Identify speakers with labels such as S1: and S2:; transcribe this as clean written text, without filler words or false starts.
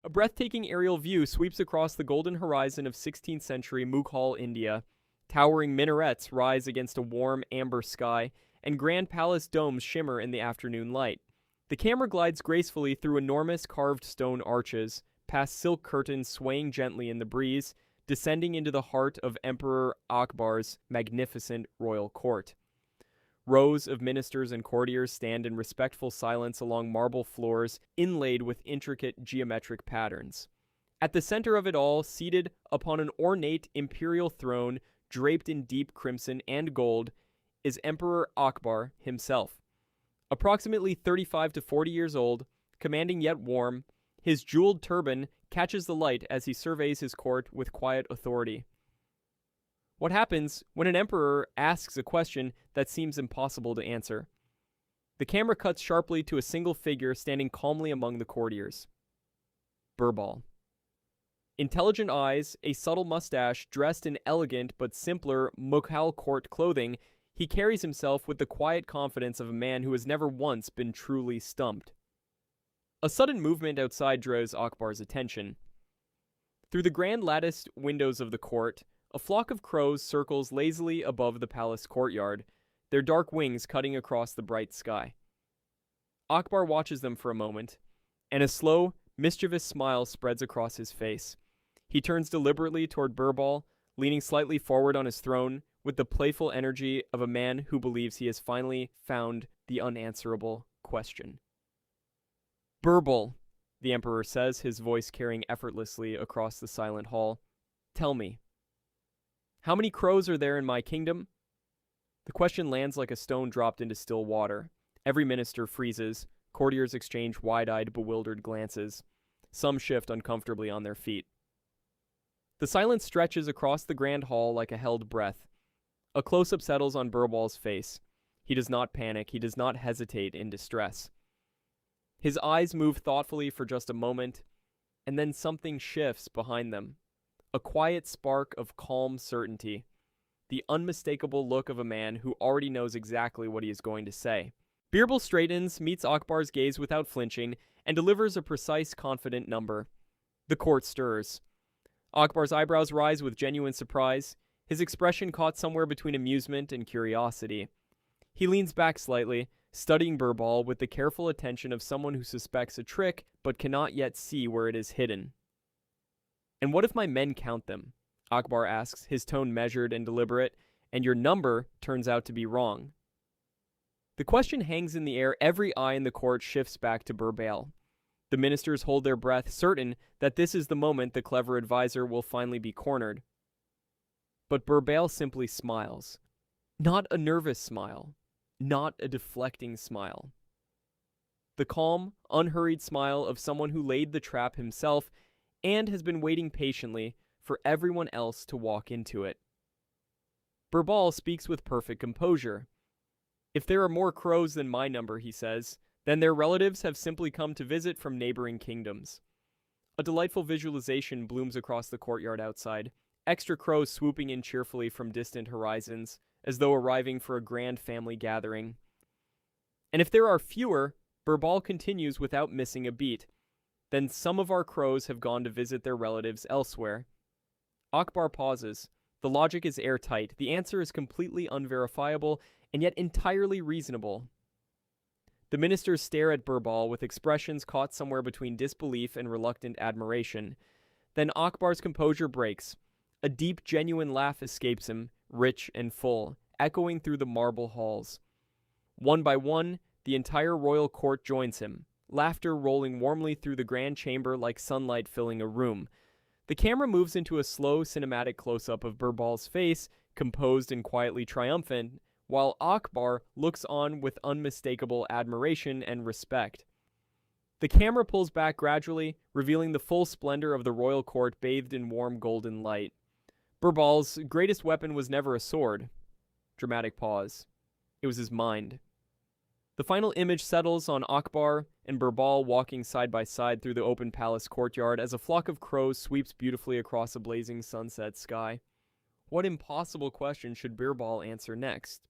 S1: A breathtaking aerial view sweeps across the golden horizon of 16th century Mughal India. Towering minarets rise against a warm amber sky, and grand palace domes shimmer in the afternoon light. The camera glides gracefully through enormous carved stone arches, past silk curtains swaying gently in the breeze, descending into the heart of Emperor Akbar's magnificent royal court. Rows of ministers and courtiers stand in respectful silence along marble floors inlaid with intricate geometric patterns. At the center of it all, seated upon an ornate imperial throne draped in deep crimson and gold, is Emperor Akbar himself. Approximately 35 to 40 years old, commanding yet warm, his jeweled turban catches the light as he surveys his court with quiet authority. What happens when an emperor asks a question that seems impossible to answer? The camera cuts sharply to a single figure standing calmly among the courtiers. Birbal. Intelligent eyes, a subtle mustache, dressed in elegant but simpler Mughal court clothing, he carries himself with the quiet confidence of a man who has never once been truly stumped. A sudden movement outside draws Akbar's attention. Through the grand latticed windows of the court, a flock of crows circles lazily above the palace courtyard, their dark wings cutting across the bright sky. Akbar watches them for a moment, and a slow, mischievous smile spreads across his face. He turns deliberately toward Birbal, leaning slightly forward on his throne, with the playful energy of a man who believes he has finally found the unanswerable question. "Birbal," the emperor says, his voice carrying effortlessly across the silent hall, "tell me, how many crows are there in my kingdom?" The question lands like a stone dropped into still water. Every minister freezes. Courtiers exchange wide-eyed, bewildered glances. Some shift uncomfortably on their feet. The silence stretches across the grand hall like a held breath. A close-up settles on Birbal's face. He does not panic. He does not hesitate in distress. His eyes move thoughtfully for just a moment, and then something shifts behind them. A quiet spark of calm certainty. The unmistakable look of a man who already knows exactly what he is going to say. Birbal straightens, meets Akbar's gaze without flinching, and delivers a precise, confident number. The court stirs. Akbar's eyebrows rise with genuine surprise, his expression caught somewhere between amusement and curiosity. He leans back slightly, studying Birbal with the careful attention of someone who suspects a trick but cannot yet see where it is hidden. "And what if my men count them?" Akbar asks, his tone measured and deliberate, "and your number turns out to be wrong." The question hangs in the air. Every eye in the court shifts back to Birbal. The ministers hold their breath, certain that this is the moment the clever advisor will finally be cornered. But Birbal simply smiles. Not a nervous smile. Not a deflecting smile. The calm, unhurried smile of someone who laid the trap himself and has been waiting patiently for everyone else to walk into it. Birbal speaks with perfect composure. "If there are more crows than my number," he says, "then their relatives have simply come to visit from neighboring kingdoms." A delightful visualization blooms across the courtyard outside, extra crows swooping in cheerfully from distant horizons, as though arriving for a grand family gathering. "And if there are fewer," Birbal continues without missing a beat, "then some of our crows have gone to visit their relatives elsewhere." Akbar pauses. The logic is airtight. The answer is completely unverifiable, and yet entirely reasonable. The ministers stare at Birbal with expressions caught somewhere between disbelief and reluctant admiration. Then Akbar's composure breaks. A deep, genuine laugh escapes him, rich and full, echoing through the marble halls. One by one, the entire royal court joins him, laughter rolling warmly through the grand chamber like sunlight filling a room. The camera moves into a slow, cinematic close-up of Birbal's face, composed and quietly triumphant, while Akbar looks on with unmistakable admiration and respect. The camera pulls back gradually, revealing the full splendor of the royal court bathed in warm golden light. Birbal's greatest weapon was never a sword. Dramatic pause. It was his mind. The final image settles on Akbar and Birbal walking side by side through the open palace courtyard as a flock of crows sweeps beautifully across a blazing sunset sky. What impossible question should Birbal answer next?